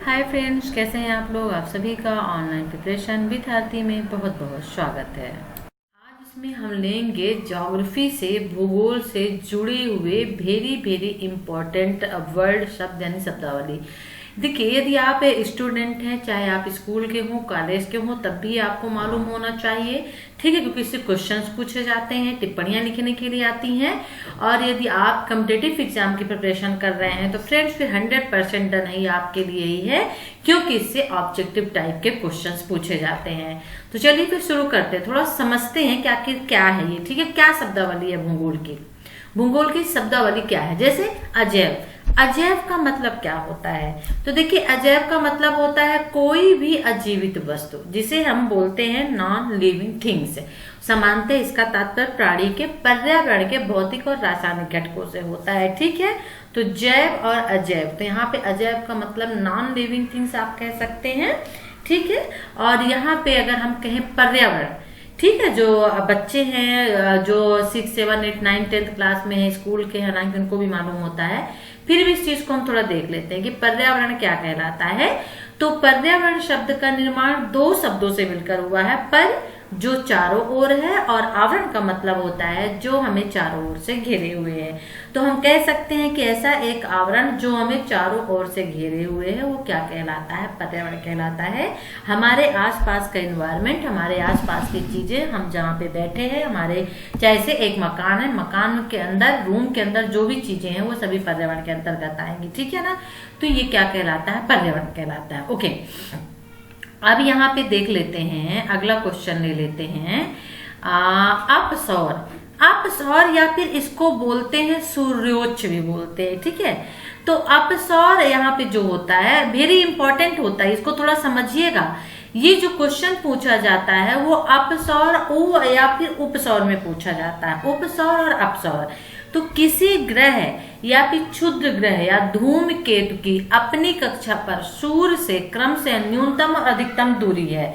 Hi friends, कैसे हैं आप लोग। आप सभी का ऑनलाइन प्रिपरेशन विद आरती में बहुत बहुत स्वागत है। आज इसमें हम लेंगे ज्योग्राफी से, भूगोल से जुड़े हुए वेरी वेरी इंपॉर्टेंट वर्ड शब्द यानी शब्दावली। देखिए, यदि आप स्टूडेंट हैं, चाहे आप स्कूल के हों, कॉलेज के हों, तब भी आपको मालूम होना चाहिए, ठीक है, क्योंकि इससे क्वेश्चंस पूछे जाते हैं, टिप्पणियां लिखने के लिए आती हैं। और यदि आप कॉम्पिटिटिव एग्जाम की प्रिपरेशन कर रहे हैं तो फ्रेंड्स फिर 100% डन ही आपके लिए ही है, क्योंकि इससे ऑब्जेक्टिव टाइप के क्वेश्चंस पूछे जाते हैं। तो चलिए फिर शुरू करते हैं, थोड़ा समझते हैं कि आखिर क्या है ये, ठीक है। क्या शब्दावली है भूगोल की शब्दावली क्या है। जैसे अजैव, अजैव का मतलब क्या होता है। तो देखिए, अजैव का मतलब होता है कोई भी अजीवित वस्तु, जिसे हम बोलते हैं नॉन लिविंग थिंग्स। समानतः इसका तात्पर्य प्राणी के, पर्यावरण के भौतिक और रासायनिक घटकों से होता है, ठीक है। तो जैव और अजैव, तो यहाँ पे अजैव का मतलब नॉन लिविंग थिंग्स आप कह सकते हैं, ठीक है। और यहाँ पे अगर हम कहें पर्यावरण, ठीक है, जो बच्चे हैं जो 6, 7, 8, 9, 10th क्लास में है, स्कूल के, हालांकि उनको भी मालूम होता है, फिर भी इस चीज को हम थोड़ा देख लेते हैं कि पर्यावरण क्या कहलाता है। तो पर्यावरण शब्द का निर्माण दो शब्दों से मिलकर हुआ है, पर जो चारों ओर है, और आवरण का मतलब होता है जो हमें चारों ओर से घेरे हुए है। तो हम कह सकते हैं कि ऐसा एक आवरण जो हमें चारों ओर से घेरे हुए है, वो क्या कहलाता है, पर्यावरण कहलाता है। हमारे आसपास का एनवायरनमेंट, हमारे आसपास की चीजें, हम जहाँ पे बैठे हैं, हमारे चाहे से एक मकान है, मकान के अंदर, रूम के अंदर जो भी चीजें हैं वो सभी पर्यावरण के अंतर्गत आएंगी, ठीक है ना। तो ये क्या कहलाता है, पर्यावरण कहलाता है। ओके, अब यहाँ पे देख लेते हैं, अगला क्वेश्चन ले लेते हैं। अपसौर, अपसौर या फिर इसको बोलते हैं सूर्योच्च भी बोलते हैं, ठीक है। तो अपसौर यहाँ पे जो होता है वेरी इंपॉर्टेंट होता है, इसको थोड़ा समझिएगा। ये जो क्वेश्चन पूछा जाता है वो अपसौर उ या फिर उपसौर में पूछा जाता है, उपसौर और अपसौर। तो किसी ग्रह या फिर क्षुद्र ग्रह या धूमकेतु की अपनी कक्षा पर सूर्य से क्रम से न्यूनतम और अधिकतम दूरी है।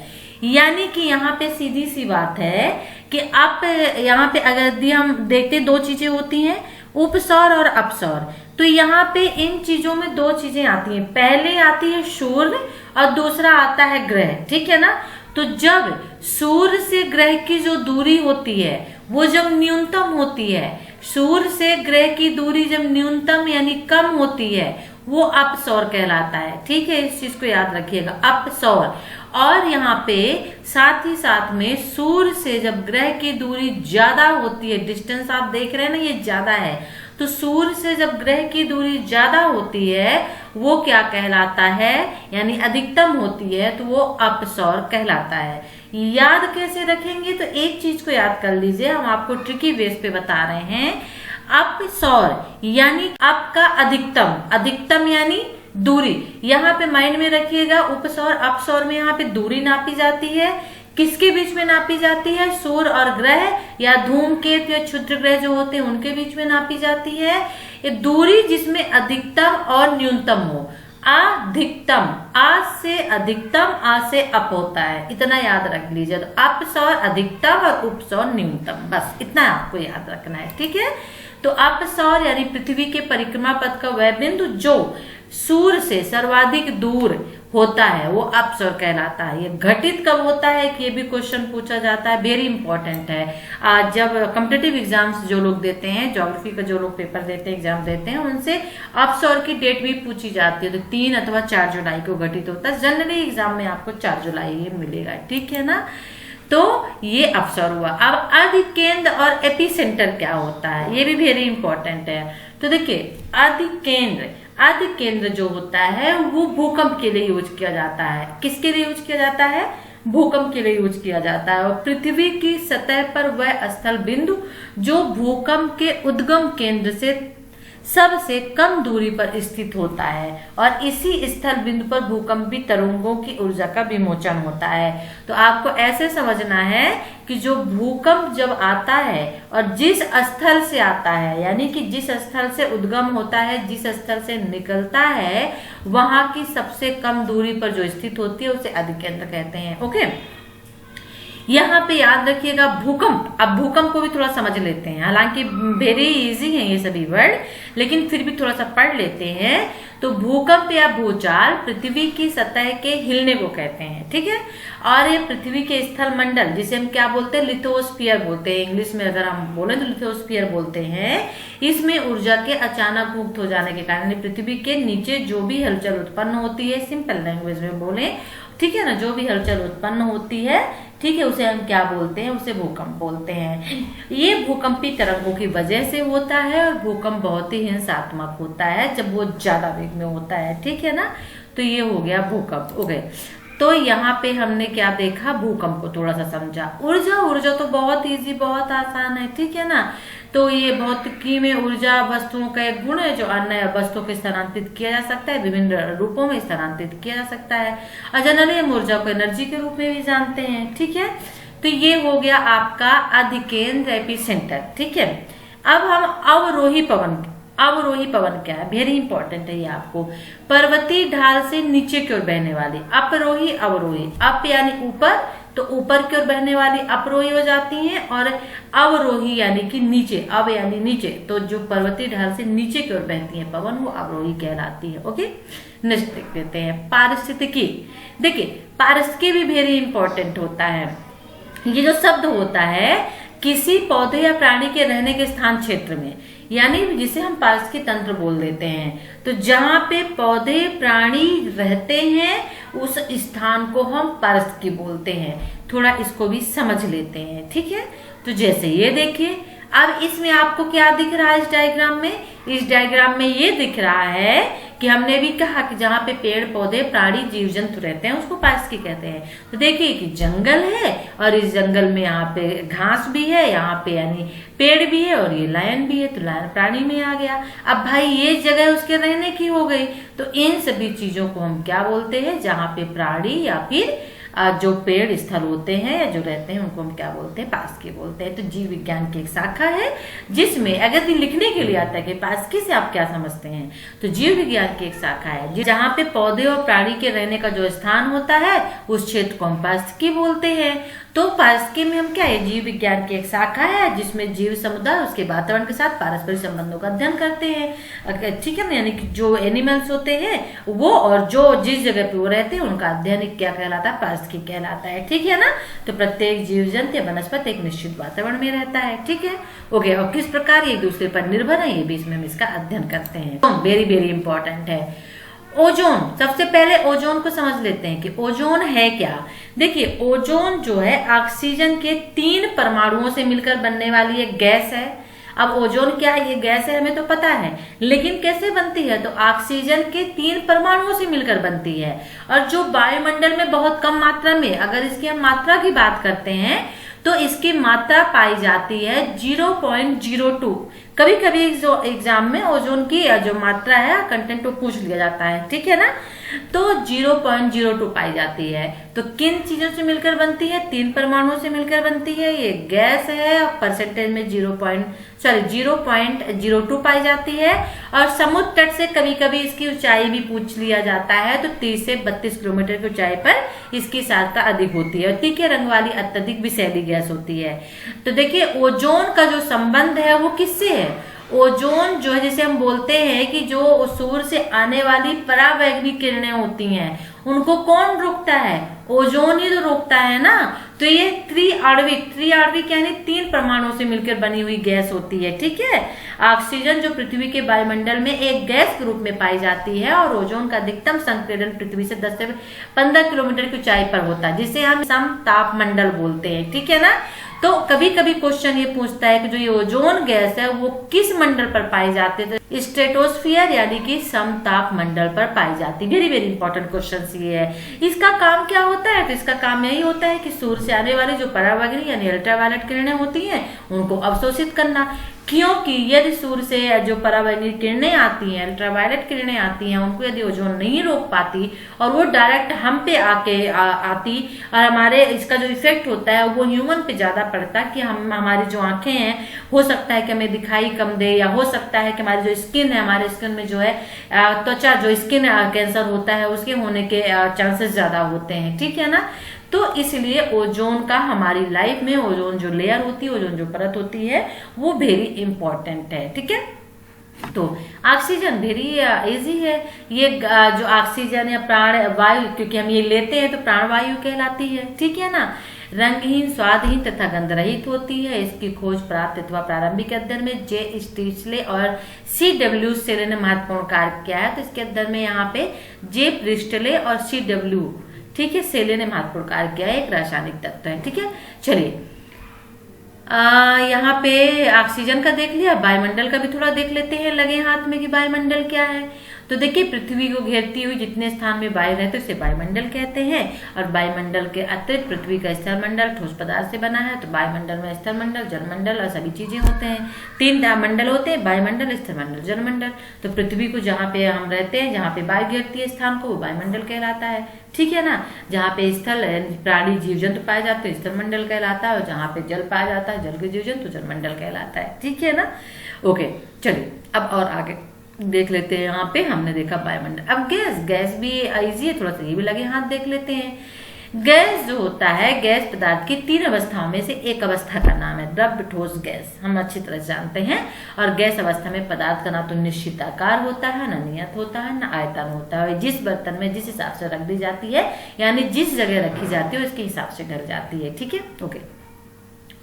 यानी कि यहाँ पे सीधी सी बात है कि आप यहाँ पे अगर यदि हम देखते, दो चीजें होती हैं, उपसौर और अपसौर। तो यहाँ पे इन चीजों में दो चीजें आती हैं, पहले आती है सूर्य और दूसरा आता है ग्रह, ठीक है ना। तो जब सूर्य से ग्रह की जो दूरी होती है वो जब न्यूनतम होती है, सूर्य से ग्रह की दूरी जब न्यूनतम यानी कम होती है, वो अपसौर कहलाता है, ठीक है। इस चीज को याद रखिएगा, अपसौर। और यहाँ पे साथ ही साथ में सूर्य से जब ग्रह की दूरी ज्यादा होती है, डिस्टेंस आप देख रहे हैं ना, ये ज्यादा है, तो सूर्य से जब ग्रह की दूरी ज्यादा होती है वो क्या कहलाता है, यानी अधिकतम होती है, तो वो अपसौर कहलाता है। याद कैसे रखेंगे, तो एक चीज को याद कर लीजिए, हम आपको ट्रिकी बेस पे बता रहे हैं। अपसौर यानी आपका अधिकतम, अधिकतम यानी दूरी, यहाँ पे माइंड में रखिएगा। उपसौर, अपसौर में यहाँ पे दूरी नापी जाती है, किसके बीच में नापी जाती है, सूर्य और ग्रह या धूमकेतु या क्षुद्र ग्रह जो होते हैं उनके बीच में नापी जाती है। ये दूरी जिसमें अधिकतम और न्यूनतम हो। अधिकतम, आ से अधिकतम, आ से अप होता है, इतना याद रख लीजिए। तो अपसौर अधिकतम और उपसौर न्यूनतम, बस इतना आपको याद रखना है, ठीक है। तो अपसौर यानी पृथ्वी के परिक्रमा पथ का वह बिंदु जो सूर्य से सर्वाधिक दूर होता है वो अपसौर कहलाता है। ये घटित कब होता है कि ये भी क्वेश्चन पूछा जाता है, वेरी इंपॉर्टेंट है। जब कॉम्पिटिटिव एग्जाम्स जो लोग देते हैं, ज्योग्राफी का जो लोग पेपर देते हैं, एग्जाम देते हैं, उनसे अपसौर की डेट भी पूछी जाती है। तो 3 अथवा 4 जुलाई को घटित होता है। जनरली एग्जाम में आपको 4 जुलाई ही मिलेगा, ठीक है ना। तो ये अपसौर हुआ। अब अधिकेंद्र और एपिसेंटर क्या होता है, ये भी वेरी इंपॉर्टेंट है। तो देखिए, अधिकेंद्र जो होता है वो भूकंप के लिए यूज किया जाता है। किसके लिए यूज किया जाता है, भूकंप के लिए यूज किया जाता है। और पृथ्वी की सतह पर वह स्थल बिंदु जो भूकंप के उद्गम केंद्र से सबसे कम दूरी पर स्थित होता है, और इसी स्थल बिंदु पर भूकंपी तरंगों की ऊर्जा का विमोचन होता है। तो आपको ऐसे समझना है कि जो भूकंप जब आता है और जिस स्थल से आता है, यानी कि जिस स्थल से उद्गम होता है, जिस स्थल से निकलता है, वहां की सबसे कम दूरी पर जो स्थित होती है उसे अधिकेंद्र कहते हैं। ओके, यहाँ पे याद रखिएगा भूकंप। अब भूकंप को भी थोड़ा समझ लेते हैं, हालांकि वेरी इजी है ये सभी वर्ड, लेकिन फिर भी थोड़ा सा पढ़ लेते हैं। तो भूकंप या भूचाल पृथ्वी की सतह के हिलने को कहते हैं, ठीक है। और ये पृथ्वी के स्थल मंडल, जिसे हम क्या बोलते हैं, लिथोस्फीयर बोलते हैं, इंग्लिश में अगर हम बोले तो लिथोस्फीयर बोलते हैं। इसमें ऊर्जा के अचानक मुक्त हो जाने के कारण पृथ्वी के नीचे जो भी हलचल उत्पन्न होती है, सिंपल लैंग्वेज में बोले, ठीक है ना, जो भी हलचल उत्पन्न होती है, ठीक है, उसे हम क्या बोलते हैं, उसे भूकंप बोलते हैं। ये भूकंपी तरंगों की वजह से होता है और भूकंप बहुत ही हिंसात्मक होता है जब वो ज्यादा वेग में होता है, ठीक है ना। तो ये हो गया भूकंप, हो गए। तो यहाँ पे हमने क्या देखा, भूकंप को थोड़ा सा समझा। ऊर्जा तो बहुत इजी, बहुत आसान है, ठीक है ना। तो ये भौतिकी में ऊर्जा वस्तुओं का एक गुण है जो अन्य वस्तुओं को स्थानांतरित किया जा सकता है, विभिन्न रूपों में स्थानांतरित किया जा सकता है। और जनरली हम ऊर्जा को एनर्जी के रूप में भी जानते हैं, ठीक है। तो ये हो गया आपका अधिकेंद्र एपिसेंटर, ठीक है। अब हम अवरोही पवन क्या है, वेरी इंपॉर्टेंट है ये आपको। पर्वतीय ढाल से नीचे की ओर बहने वाली, अपरोही अवरोही। अप यानी ऊपर, तो ऊपर की ओर बहने वाली अपरोही हो जाती हैं, और अवरोही यानी कि नीचे, अव यानी नीचे, तो जो पर्वतीय ढाल से नीचे की ओर बहती है पवन, वो अवरोही कहलाती है। ओके, नेक्स्ट देख लेते हैं पारिस्थितिकी। देखिए पारिस्थितिकी भी वेरी इंपॉर्टेंट होता है। ये जो शब्द होता है किसी पौधे या प्राणी के रहने के स्थान क्षेत्र में, यानी जिसे हम पारिस्थितिकी तंत्र बोल देते हैं, तो जहां पे पौधे प्राणी रहते हैं उस स्थान को हम पारिस्थितिकी बोलते हैं। थोड़ा इसको भी समझ लेते हैं, ठीक है। तो जैसे ये देखिए, अब इसमें आपको क्या दिख रहा है इस डायग्राम में, इस डायग्राम में ये दिख रहा है कि हमने भी कहा कि जहाँ पे पेड़ पौधे प्राणी जीव जंतु रहते हैं उसको पारिस्थितिकी कहते हैं। तो देखिए कि जंगल है और इस जंगल में यहाँ पे घास भी है, यहाँ पे यानी पेड़ भी है, और ये लायन भी है, तो लायन प्राणी में आ गया। अब भाई ये जगह उसके रहने की हो गई, तो इन सभी चीजों को हम क्या बोलते हैं, जहाँ पे प्राणी या फिर जो पेड़ स्थल होते हैं या जो रहते हैं उनको हम क्या बोलते हैं, पारिस्थितिकी बोलते हैं। तो जीव विज्ञान की एक शाखा है जिसमें अगर लिखने के लिए आता है कि पारिस्थितिकी से आप क्या समझते हैं, तो जीव विज्ञान की एक शाखा है जहाँ पे पौधे और प्राणी के रहने का जो स्थान होता है उस क्षेत्र को हम पारिस्थितिकी बोलते हैं। तो पारिस्थितिकी में हम क्या है, जीव विज्ञान की एक शाखा है जिसमें जीव समुदाय उसके वातावरण के साथ पारस्परिक संबंधों का अध्ययन करते हैं, ठीक है ना। यानी कि जो एनिमल्स होते हैं वो और जो जिस जगह पे वो रहते हैं उनका अध्ययन क्या कहलाता है, पारिस्थितिकी कहलाता है, ठीक है ना। तो प्रत्येक जीव जंतु या वनस्पति एक निश्चित वातावरण में रहता है, ठीक है। ओके, और किस प्रकार एक दूसरे पर निर्भर है ये भी इसमें हम इसका अध्ययन करते हैं। वेरी वेरी इंपॉर्टेंट है। ओजोन, सबसे पहले ओजोन को समझ लेते हैं कि ओजोन है क्या। देखिए ओजोन जो है ऑक्सीजन के 3 परमाणुओं से मिलकर बनने वाली एक गैस है। अब ओजोन क्या है, ये गैस है हमें तो पता है, लेकिन कैसे बनती है, तो ऑक्सीजन के 3 परमाणुओं से मिलकर बनती है। और जो वायुमंडल में बहुत कम मात्रा में, अगर इसकी हम मात्रा की बात करते हैं तो इसकी मात्रा पाई जाती है 0.02। कभी कभी एग्जाम में ओजोन की जो मात्रा है कंटेंट को पूछ लिया जाता है, ठीक है ना। तो 0.02 पाई जाती है। तो किन चीजों से मिलकर बनती है, 3 परमाणुओं से मिलकर बनती है, ये गैस है, और परसेंटेज में 0.02 पाई जाती है। और समुद्र तट से कभी कभी इसकी ऊंचाई भी पूछ लिया जाता है, तो 30 से 32 किलोमीटर की ऊंचाई पर इसकी सांद्रता अधिक होती है और तीखे रंग वाली अत्यधिक विषैली गैस होती है। तो देखिए ओजोन का जो संबंध है वो किससे है, ओजोन जो है जिसे हम बोलते हैं कि जो सूर्य से आने वाली परावैंगनी किरणें होती हैं उनको कौन रोकता है, ओजोन ही तो रोकता है ना। तो ये त्रिआण्विक यानी 3 परमाणुओं से मिलकर बनी हुई गैस होती है, ठीक है। ऑक्सीजन जो पृथ्वी के वायुमंडल में एक गैस के रूप में पाई जाती है, और ओजोन का अधिकतम संकीर्ण पृथ्वी से 10 से 15 किलोमीटर की ऊंचाई पर होता है, जिसे हम समतापमंडल बोलते हैं, ठीक है ना। तो कभी कभी क्वेश्चन ये पूछता है कि जो ये ओजोन गैस है वो किस मंडल पर पाई जाती है, तो स्ट्रेटोस्फियर यानी कि समताप मंडल पर पाई जाती है। वेरी वेरी इंपॉर्टेंट क्वेश्चन ये है। इसका काम क्या होता है, तो इसका काम यही होता है कि सूर्य से आने वाली जो परावैंगनी यानी अल्ट्रावायलेट किरणें होती हैं उनको अवशोषित करना। क्योंकि यदि सूर्य से जो परावैंगनी किरणें आती हैं, अल्ट्रावायलेट किरणें आती हैं, उनको यदि ओजोन नहीं रोक पाती और वो डायरेक्ट हम पे आती और हमारे इसका जो इफेक्ट होता है वो ह्यूमन पे ज्यादा पड़ता कि हम हमारी जो आंखें हैं हो सकता है कि हमें दिखाई कम दे, या हो सकता है कि हमारी जो स्किन है, हमारे स्किन में जो है त्वचा जो स्किन कैंसर होता है उसके होने के चांसेस ज्यादा होते हैं, ठीक है ना। तो इसलिए ओजोन का हमारी लाइफ में, ओजोन जो लेयर होती है, ओजोन जो परत होती है, वो वेरी इंपॉर्टेंट है। ठीक है, तो ऑक्सीजन वेरी इजी है। ये जो ऑक्सीजन या प्राण वायु, क्योंकि हम ये लेते हैं तो प्राणवायु कहलाती है। ठीक है ना। रंगहीन, स्वादहीन तथा गंध रहित होती है। इसकी खोज प्राप्त अथवा प्रारंभिक अध्ययन में जे स्टिचले और C.W. सेले ने महत्वपूर्ण कार्य किया है। तो इसके अध्ययन में यहाँ पे जे प्रिस्टले और C.W. ठीक है, सेले ने महत्वपूर्ण कार्य किया है, एक रासायनिक तत्व है। ठीक है, चलिए यहाँ पे ऑक्सीजन का देख लिया, वायुमंडल का भी थोड़ा देख लेते हैं लगे हाथ में कि वायुमंडल क्या है। तो देखिए, पृथ्वी को घेरती हुई जितने स्थान में वायु रहते हैं उसे वायुमंडल कहते हैं। और वायुमंडल के अतिरिक्त पृथ्वी का स्थलमंडल ठोस पदार्थ से बना है। तो वायुमंडल में स्थलमंडल, जलमंडल और सभी चीजें होते हैं। 3 मंडल होते हैं, वायुमंडल, स्थलमंडल, जलमंडल। तो पृथ्वी को जहाँ पे हम रहते हैं, जहाँ पे वायु घेरती है स्थान को, वो वायुमंडल कहलाता है। ठीक है ना। जहाँ पे स्थल प्राणी जीव जंतु पाए जाते हैं, स्थलमंडल कहलाता है। और जहाँ पे जल पाया जाता है, जल के जीव जंतु, जलमंडल कहलाता है। ठीक है ना। ओके, चलिए अब और आगे देख लेते हैं। यहाँ पे हमने देखा वायुमंडल। अब गैस भी इजी है, थोड़ा सा ये भी लगे हाथ देख लेते हैं। गैस जो होता है, गैस पदार्थ की 3 अवस्थाओं में से एक अवस्था का नाम है द्रव्य, ठोस, गैस। हम अच्छी तरह जानते हैं। और गैस अवस्था में पदार्थ का ना तो निश्चित आकार होता है, ना नियत होता है, ना आयतन होता है। जिस बर्तन में जिस हिसाब से रख दी जाती है, यानी जिस जगह रखी जाती है उसके हिसाब से ढल जाती है। ठीक है, ओके।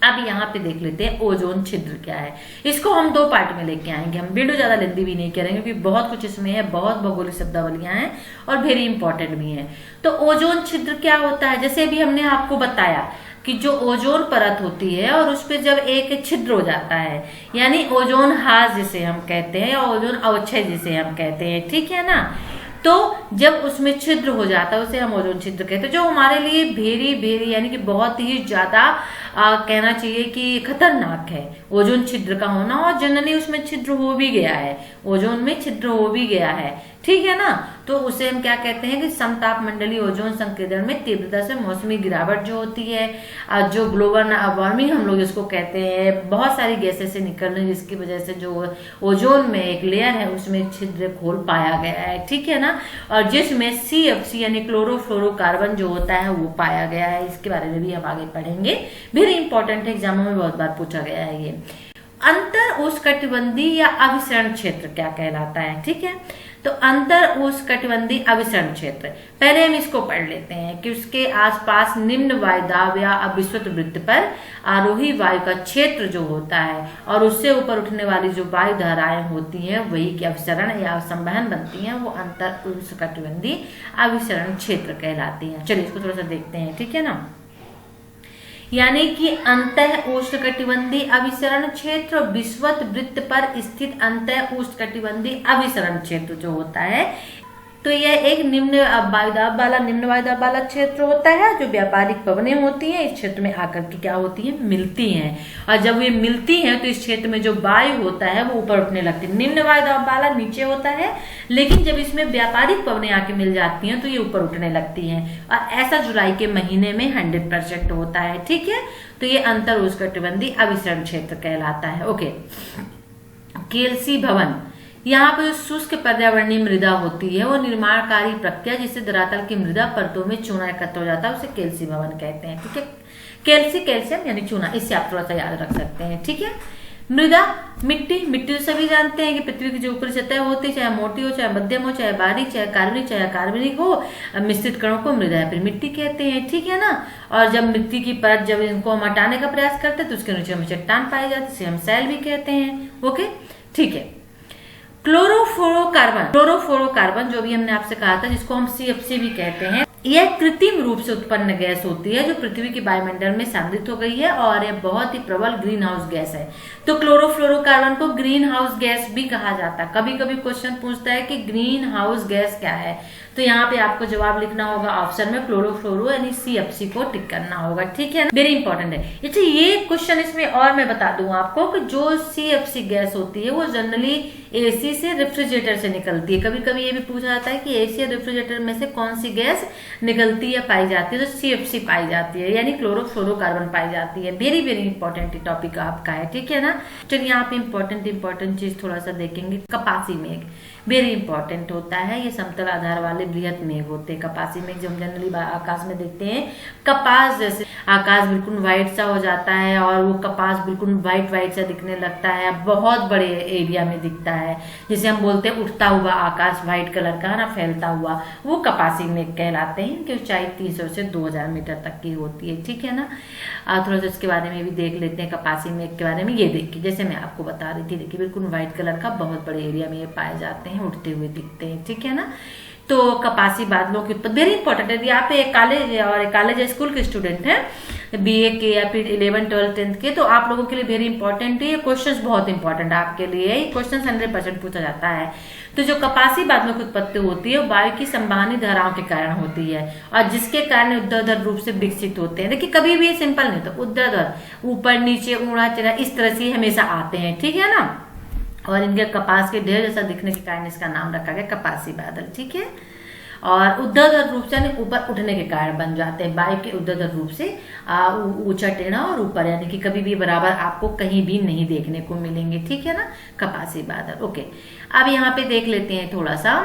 अब यहाँ पे देख लेते हैं ओजोन छिद्र क्या है। इसको हम 2 पार्ट में लेके आएंगे। हम वीडियो ज्यादा लेंदी भी नहीं करेंगे क्योंकि बहुत कुछ इसमें है, बहुत भौगोलिक शब्दावलियां हैं और वेरी इंपॉर्टेंट भी हैं। तो ओजोन छिद्र क्या होता है, जैसे अभी हमने आपको बताया कि जो ओजोन परत होती है और उस पर जब एक छिद्र हो जाता है, यानी ओजोन हास जिसे हम कहते हैं या ओजोन अवक्षय जिसे हम कहते हैं। ठीक है ना। तो जब उसमें छिद्र हो जाता है उसे हम ओजोन छिद्र कहते हैं, जो हमारे लिए वेरी यानी कि बहुत ही ज्यादा कहना चाहिए कि खतरनाक है ओजोन छिद्र का होना। और जनरली उसमें छिद्र हो भी गया है, ओजोन में छिद्र हो भी गया है। ठीक है ना। तो उसे हम क्या कहते हैं कि समताप मंडलीय ओजोन संकेंद्रण में तीव्रता से मौसमी गिरावट जो होती है, जो ग्लोबल वार्मिंग हम लोग इसको कहते हैं, बहुत सारी गैसें से निकलने जिसकी वजह से जो ओजोन में एक लेयर है उसमें एक छिद्र खोल पाया गया है। ठीक है ना। और जिसमें CFC यानी क्लोरोफ्लोरोकार्बन जो होता है वो पाया गया है। इसके बारे में भी हम आगे पढ़ेंगे, वेरी इंपॉर्टेंट, एग्जामों में बहुत बार पूछा गया है ये। अंतर उष्णकटिबंधीय या अभिसरण क्षेत्र क्या कहलाता है। ठीक है। तो अंतर उष्णकटिबंधीय अभिसरण क्षेत्र, पहले हम इसको पढ़ लेते हैं कि उसके आसपास निम्न वायुदाब या विषुवत वृत्त पर आरोही वायु का क्षेत्र जो होता है और उससे ऊपर उठने वाली जो वायु धाराएं होती हैं वही की अभिसरण या संवहन बनती हैं, वो अंतर उष्णकटिबंधीय अभिसरण क्षेत्र कहलाती हैं। चलिए इसको थोड़ा सा देखते हैं। ठीक है ना। यानी कि अंतः उष्णकटिबंधीय अभिसरण क्षेत्र और विषुवत वृत्त पर स्थित अंतः उष्णकटिबंधीय अभिसरण क्षेत्र जो होता है, तो यह एक निम्न वायुदाब वाला क्षेत्र होता है। जो व्यापारिक पवनें होती हैं इस क्षेत्र में आकर के क्या होती हैं, मिलती हैं। और जब ये मिलती हैं तो इस क्षेत्र में जो वायु होता है वो ऊपर उठने लगती है। निम्न वायुदाब वाला नीचे होता है, लेकिन जब इसमें व्यापारिक पवनें आके मिल जाती हैं तो ये ऊपर उठने लगती हैं। और ऐसा जुलाई के महीने में 100% होता है। ठीक है। तो ये अंतर उष्णकटिबंधीय अभिसरण क्षेत्र कहलाता है। ओके। केल्सी भवन, यहाँ पर जो शुष्क पर्यावरणीय मृदा होती है वो निर्माणकारी प्रक्रिया जिससे धरातल की मृदा परतों में चूना एकत्र हो जाता है उसे केल्सी भवन कहते हैं। ठीक है। केल्सी, कैल्शियम यानी चूना, इससे आप थोड़ा सा याद रख सकते हैं। ठीक है। मृदा, मिट्टी तो सभी जानते हैं कि पृथ्वी की जो ऊपरी सतह होती है, चाहे मोटी हो, चाहे मध्यम हो, चाहे बारीक, चाहे कार्बनिक हो, मिश्रित कणों को मृदा या फिर मिट्टी कहते हैं। ठीक है ना। और जब मिट्टी की परत जब इनको हम हटाने का प्रयास करते हैं तो उसके नीचे हमें चट्टान पाई जाती है, इसे हम सैल भी कहते हैं। ओके, ठीक है। क्लोरोफ्लोरोकार्बन जो भी हमने आपसे कहा था, जिसको हम CFC भी कहते हैं, यह कृत्रिम रूप से उत्पन्न गैस होती है जो पृथ्वी के वायुमंडल में सांद्रित हो गई है और यह बहुत ही प्रबल ग्रीन हाउस गैस है। तो क्लोरोफ्लोरोकार्बन को ग्रीन हाउस गैस भी कहा जाता है। कभी कभी क्वेश्चन पूछता है कि ग्रीन हाउस गैस क्या है, तो यहाँ पे आपको जवाब लिखना होगा ऑप्शन में क्लोरोफ्लोरो यानी CFC को टिक करना होगा। ठीक है, वेरी इंपॉर्टेंट है। अच्छा, ये क्वेश्चन इसमें और मैं बता दूं आपको कि जो CFC गैस होती है वो जनरली AC से रेफ्रिजरेटर से निकलती है। कभी कभी ये भी पूछा जाता है कि AC या रेफ्रिजरेटर में से कौन सी गैस निकलती है, पाई जाती है, तो CFC पाई जाती है, यानी क्लोरोफ्लोरोकार्बन पाई जाती है। वेरी इंपॉर्टेंट टॉपिक आपका है। ठीक है ना। चलिए यहाँ पे इंपॉर्टेंट चीज थोड़ा सा देखेंगे। कपासी मेघ वेरी इंपॉर्टेंट होता है। ये समतल आधार वाले बृहत मेघ होते हैं। कपासी मेघ जो हम जनरली आकाश में देखते हैं, कपास जैसे आकाश बिल्कुल व्हाइट सा हो जाता है और वो कपास बिल्कुल व्हाइट व्हाइट सा दिखने लगता है, बहुत बड़े एरिया में दिखता है, जिसे हम बोलते हैं उठता हुआ आकाश, व्हाइट कलर का है ना, फैलता हुआ, वो कपासी मेघ कहलाते हैं। इनकी ऊंचाई 300 से 2000 मीटर तक की होती है। ठीक है ना। थोड़ा सा इसके बारे में भी देख लेते हैं, कपासी मेघ के बारे में। ये देखिए, जैसे मैं आपको बता रही थी, देखिए बिल्कुल व्हाइट कलर का, बहुत बड़े एरिया में ये पाए जाते हैं, उड़ते हुए दिखते हैं। ठीक है ना। तो कपासी बादलों की उत्पत्ति वेरी इंपॉर्टेंट है। यहाँ पे कॉलेज स्कूल के स्टूडेंट हैं, बीए के या फिर 11, 12, 10 के, तो आप लोगों के लिए वेरी इंपॉर्टेंट है। ये क्वेश्चन बहुत इंपॉर्टेंट है आपके लिए, ये क्वेश्चन 100% पूछा जाता है। तो जो कपासी बादलों की उत्पत्ति होती है, वायु की संवहनी धाराओं के कारण होती है और जिसके कारण ऊर्ध्वाधर रूप से विकसित होते हैं। देखिए कभी भी सिंपल नहीं, तो ऊर्ध्वाधर, ऊपर नीचे, ऊड़ा चढ़ा, इस तरह से हमेशा आते हैं। ठीक है ना। और इनके कपास के ढेर जैसा दिखने के कारण इसका नाम रखा गया कपासी बादल। ठीक है। और ऊर्ध्वाधर रूप से ऊपर उठने के कारण बन जाते हैं, वायु के ऊर्ध्वाधर रूप से ऊंचा टेढ़ा और ऊपर, यानी कि कभी भी बराबर आपको कहीं भी नहीं देखने को मिलेंगे। ठीक है ना। कपासी बादल। ओके, अब यहाँ पे देख लेते हैं थोड़ा सा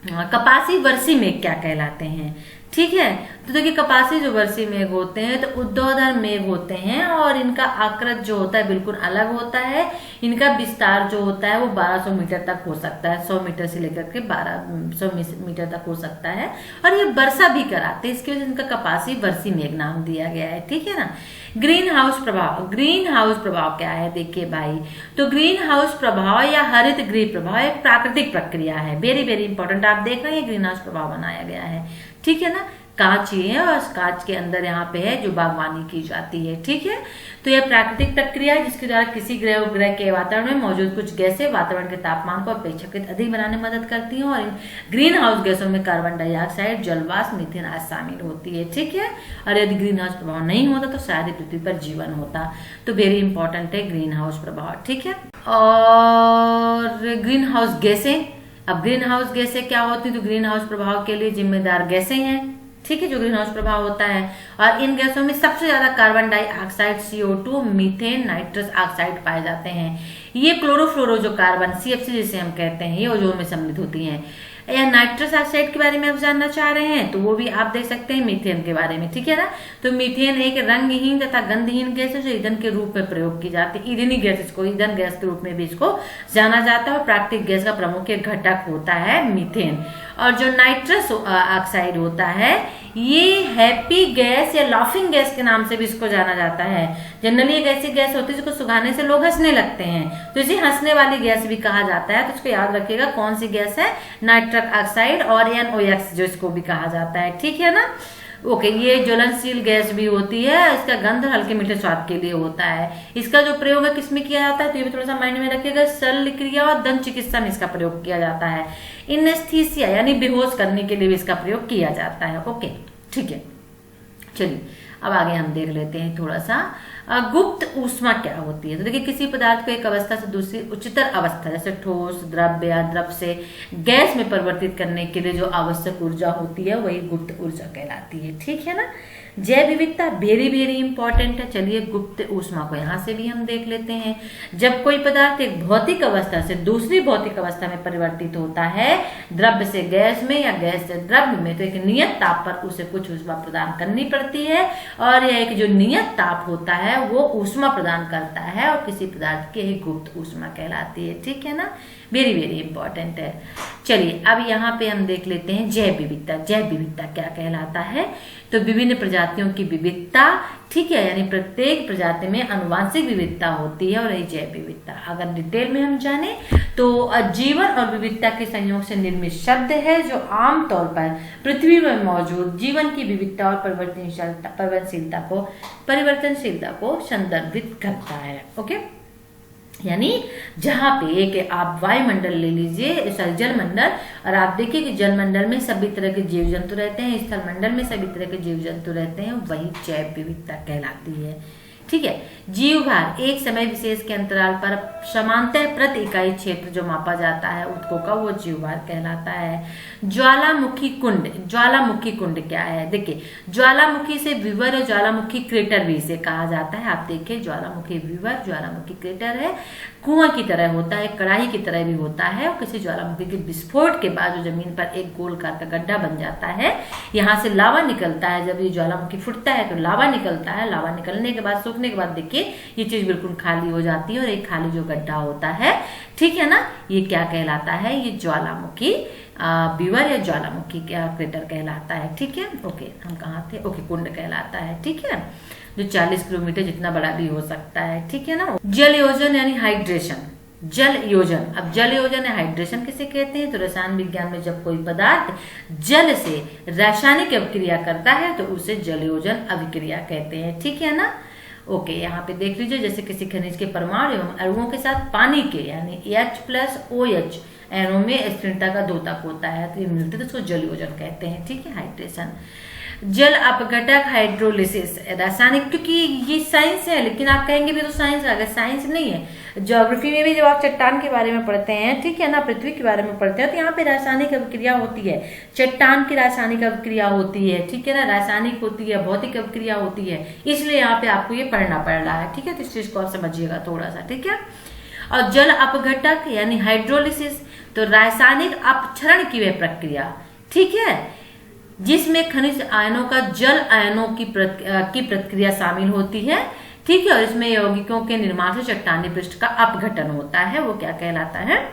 कपासी वर्षी मेघ क्या कहलाते हैं। ठीक है। तो देखिए कपासी जो वर्षी मेघ होते हैं तो ऊर्ध्वाधर मेघ होते हैं और इनका आकृति जो होता है बिल्कुल अलग होता है। इनका विस्तार जो होता है वो 1200 मीटर तक हो सकता है, 100 मीटर से लेकर के 1200 मीटर तक हो सकता है, और ये वर्षा भी कराते हैं, इसकी वजह से इनका कपासी वर्षी मेघ नाम दिया गया है। ठीक है ना। ग्रीन हाउस प्रभाव। ग्रीन हाउस प्रभाव क्या है देखिए भाई, तो ग्रीन हाउस प्रभाव या हरित गृह प्रभाव एक प्राकृतिक प्रक्रिया है, वेरी वेरी इंपॉर्टेंट। आप देख रहे हैं ग्रीन हाउस प्रभाव बनाया गया है। ठीक है ना। कांच ही है और कांच के अंदर यहाँ पे है जो बागवानी की जाती है। ठीक है। तो यह प्राकृतिक प्रक्रिया है जिसके द्वारा किसी ग्रह उपग्रह के वातावरण में मौजूद कुछ गैसें वातावरण के तापमान को अपेक्षाकृत अधिक बनाने में मदद करती हैं, और इन ग्रीन हाउस गैसों में कार्बन डाइऑक्साइड, जलवाष्प, मीथेन आदि शामिल होती है। ठीक है। और यदि ग्रीन हाउस प्रभाव नहीं होता तो शायद पृथ्वी पर जीवन होता। तो वेरी इंपॉर्टेंट है ग्रीन हाउस प्रभाव। ठीक है। और ग्रीन हाउस गैसें, अब ग्रीन हाउस गैसें क्या होती है, तो ग्रीन हाउस प्रभाव के लिए जिम्मेदार गैसें हैं। ठीक है, जो ग्रीन हाउस प्रभाव होता है, और इन गैसों में सबसे ज्यादा carbon dioxide, CO2, methane, nitrous oxide पाए जाते हैं। ये क्लोरोफ्लोरो जो कार्बन, CFC जिसे हम कहते हैं, ये ओजोन में सम्मिलित होती हैं। या नाइट्रस ऑक्साइड के बारे में आप जानना चाह रहे हैं तो वो भी आप देख सकते हैं मीथेन के बारे में। ठीक है ना। तो मीथेन एक रंगहीन तथा गंधहीन गैस है जो ईंधन के रूप में प्रयोग की जाती है। ईंधनी गैस, इसको ईंधन गैस के रूप में भी इसको जाना जाता है, और प्राकृतिक गैस का प्रमुख एक घटक होता है मीथेन। और जो नाइट्रस ऑक्साइड होता है ये हैप्पी गैस या लाफिंग गैस के नाम से भी इसको जाना जाता है। जनरली एक ऐसी गैस होती है जिसको सुखाने से लोग हंसने लगते हैं, तो इसे हंसने वाली गैस भी कहा जाता है। तो इसको याद रखिएगा कौन सी गैस है, नाइट्रस ऑक्साइड, और NOx जो इसको भी कहा जाता है। ठीक है ना। ओके, ये ज्वलनशील गैस भी होती है, इसका गंध हल्के मीठे स्वाद के लिए होता है। इसका जो प्रयोग है किसमें किया जाता है तो ये भी थोड़ा सा माइंड में रखिएगा, शल्य क्रिया और दंत चिकित्सा में इसका प्रयोग किया जाता है। एनेस्थीसिया यानी बेहोश करने के लिए भी इसका प्रयोग किया जाता है। ओके, ठीक है। चलिए अब आगे हम देख लेते हैं थोड़ा सा गुप्त ऊष्मा क्या होती है। तो देखिए किसी पदार्थ को एक अवस्था से दूसरी उच्चतर अवस्था जैसे ठोस, द्रव्य या द्रव से गैस में परिवर्तित करने के लिए जो आवश्यक ऊर्जा होती है वही गुप्त ऊर्जा कहलाती है। ठीक है ना। जैव विविधता वेरी वेरी इंपॉर्टेंट है। चलिए गुप्त ऊष्मा को यहाँ से भी हम देख लेते हैं। जब कोई पदार्थ एक भौतिक अवस्था से दूसरी भौतिक अवस्था में परिवर्तित होता है, द्रव्य से गैस में या गैस से द्रव्य में, तो एक नियत ताप पर उसे कुछ ऊष्मा प्रदान करनी पड़ती है, और यह एक जो नियत ताप होता है वो ऊष्मा प्रदान करता है, और किसी पदार्थ की एक गुप्त ऊष्मा कहलाती है। ठीक है ना। वेरी वेरी इंपॉर्टेंट है। चलिए अब यहाँ पे हम देख लेते हैं जैव विविधता। जैव विविधता क्या कहलाता है, तो विभिन्न प्रजातियों की विविधता। ठीक है, यानी प्रत्येक प्रजाति में अनुवांशिक विविधता होती है, और यही जैव विविधता। अगर डिटेल में हम जाने तो जीवन और विविधता के संयोग से निर्मित शब्द है जो आमतौर पर पृथ्वी में मौजूद जीवन की विविधता और परिवर्तनशीलता को संदर्भित करता है। ओके, यानी जहां पे कि आप वायुमंडल ले लीजिए, सॉरी जलमंडल, और आप देखिए कि जलमंडल में सभी तरह के जीव जंतु रहते हैं, स्थल मंडल में सभी तरह के जीव जंतु रहते हैं, वही जैव विविधता कहलाती है। ठीक है। जीव भार एक समय विशेष के अंतराल पर समांतर प्रति इकाई क्षेत्र जो मापा जाता है उत्कों का, वो जीव भार कहलाता है। ज्वालामुखी कुंड। ज्वालामुखी कुंड क्या है, देखिए ज्वालामुखी से विवर और ज्वालामुखी क्रेटर भी इसे कहा जाता है। आप देखिए ज्वालामुखी विवर, ज्वालामुखी क्रेटर है। कुआं की तरह होता है, कढ़ाई की तरह भी होता है। और किसी ज्वालामुखी के विस्फोट के बाद जो जमीन पर एक गोलकार का गड्ढा बन जाता है, यहाँ से लावा निकलता है। जब ये ज्वालामुखी फुटता है तो लावा निकलता है। लावा निकलने के बाद, सूखने के बाद देखिए ये चीज बिल्कुल खाली हो जाती है और एक खाली जो गड्ढा होता है, ठीक है ना, ये क्या कहलाता है, ये ज्वालामुखी बीवर या ज्वालामुखी क्या क्रेटर कहलाता है। ठीक है, ओके, हम कहाँ थे, ओके, कुंड कहलाता है। ठीक है, जो 40 किलोमीटर जितना बड़ा भी हो सकता है। ठीक है ना। जल योजन यानी हाइड्रेशन, जल योजन। अब जल योजन या हाइड्रेशन किसे कहते हैं, तो रसायन विज्ञान में जब कोई पदार्थ जल से रासायनिक अभिक्रिया करता है तो उसे जल योजन अभिक्रिया कहते हैं। ठीक है ना। ओके, यहाँ पे देख लीजिए, जैसे किसी खनिज के परमाणु एवं अणुओं के साथ पानी के यानी H+OH एनओ में स्थिरता का द्योतक होता है, तो ये मिलते तो उसको जल योजन कहते हैं। ठीक है, हाइड्रेशन। जल अपघटक हाइड्रोलिसिस, रासायनिक, क्योंकि ये साइंस है, लेकिन आप कहेंगे भी तो साइंस है, अगर साइंस नहीं है। ज्योग्राफी में भी जब आप चट्टान के बारे में पढ़ते हैं, ठीक है ना, पृथ्वी के बारे में पढ़ते हैं, तो यहाँ पे रासायनिक अभिक्रिया होती है, चट्टान की रासायनिक अभिक्रिया होती है। ठीक है ना, रासायनिक होती है, भौतिक अभिक्रिया होती है, इसलिए यहाँ पे आपको ये पढ़ना पड़ रहा है। ठीक है, तो इस चीज को आप समझिएगा थोड़ा सा। ठीक है। और जल अपघटक यानी हाइड्रोलिसिस, तो रासायनिक अपक्षरण की वह प्रक्रिया, ठीक है, जिसमें खनिज आयनों का जल आयनों की प्रक्रिया शामिल होती है। ठीक है, और इसमें यौगिकों के निर्माण से चट्टानी पृष्ठ का अपघटन होता है, वो क्या कहलाता है,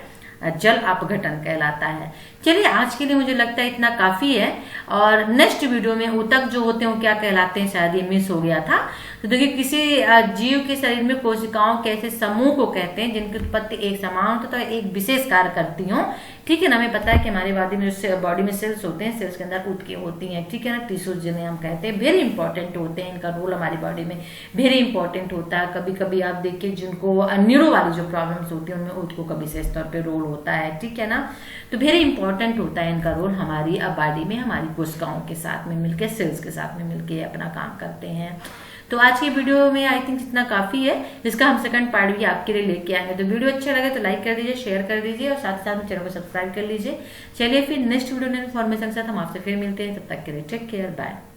जल अपघटन कहलाता है। चलिए, आज के लिए मुझे लगता है इतना काफी है, और नेक्स्ट वीडियो में ऊतक जो होते हैं वो क्या कहलाते हैं, शायद ये मिस हो गया था। तो देखिए, किसी जीव के शरीर में कोशिकाओं के ऐसे समूह को कहते हैं जिनकी उत्पत्ति एक समान तो एक विशेष कार्य करती हो। ठीक है ना, हमें पता है कि हमारी बॉडी में सेल्स होते हैं, सेल्स के अंदर ऊतकें होती हैं। ठीक है ना, टिश्यूज जिन्हें हम कहते हैं, वेरी इंपॉर्टेंट होते हैं, इनका रोल हमारी बॉडी में वेरी इंपॉर्टेंट होता है। कभी कभी आप देखिए, जिनको न्यूरो वाली जो प्रॉब्लम्स होती है उनमें ऊतकों का विशेष तौर पर रोल होता है। ठीक है ना, तो वेरी इंपॉर्टेंट होता है इनका रोल, हमारी बॉडी में हमारी कोशिकाओं के साथ में मिलकर, सेल्स के साथ में मिलकर अपना काम करते हैं। तो आज की वीडियो में आई थिंक इतना काफी है, जिसका हम सेकंड पार्ट भी आपके लिए लेके आएंगे। तो वीडियो अच्छा लगे तो लाइक कर दीजिए, शेयर कर दीजिए, और साथ साथ में चैनल को सब्सक्राइब कर लीजिए। चलिए, फिर नेक्स्ट वीडियो में इन्फॉर्मेशन के साथ हम आपसे फिर मिलते हैं। तब तक के लिए टेक केयर, बाय।